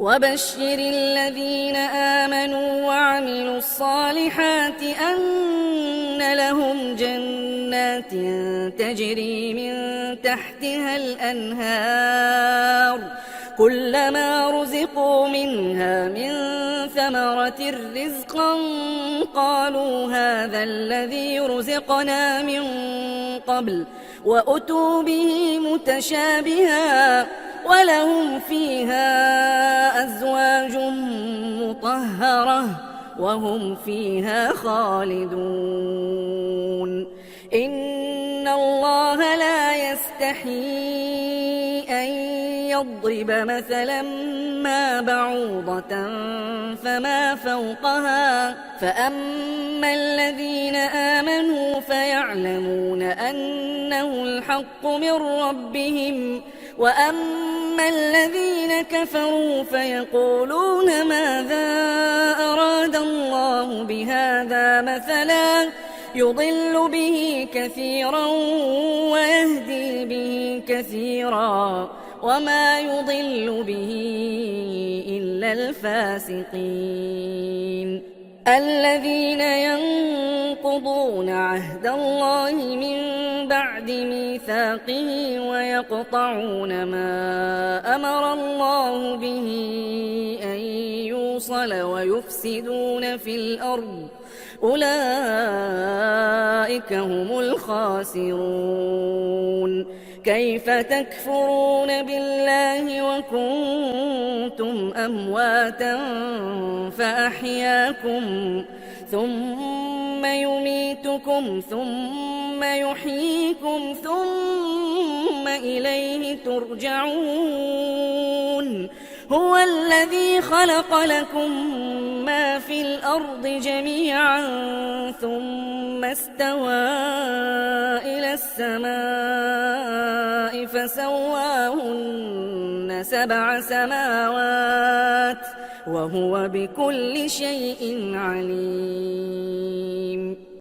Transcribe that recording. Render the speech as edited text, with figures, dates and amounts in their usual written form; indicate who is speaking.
Speaker 1: وبشر الذين آمنوا وعملوا الصالحات أن لهم جنات تجري من تحتها الأنهار كلما رزقوا منها من ثمرة رزقا قالوا هذا الذي رزقنا من قبل وأتوا به متشابها ولهم فيها أزواج مطهرة وهم فيها خالدون إن الله لا يستحيي أن يضرب مثلا ما بعوضة فما فوقها فأما الذين آمنوا فيعلمون أنه الحق من ربهم وأما الذين كفروا فيقولون ماذا أراد الله بهذا مثلا يضل به كثيرا ويهدي به كثيرا وما يضل به إلا الفاسقين الذين ينقضون عهد الله من بعد ميثاقه ويقطعون ما أمر الله به أن يوصل ويفسدون في الأرض أولئك هم الخاسرون كيف تكفرون بالله وكنتم أمواتا فأحياكم ثم يميتكم ثم يحييكم ثم إليه ترجعون هو الذي خلق لكم ما في الأرض جميعا ثم استوى إلى السماء فسواهن 7 سماوات وهو بكل شيء عليم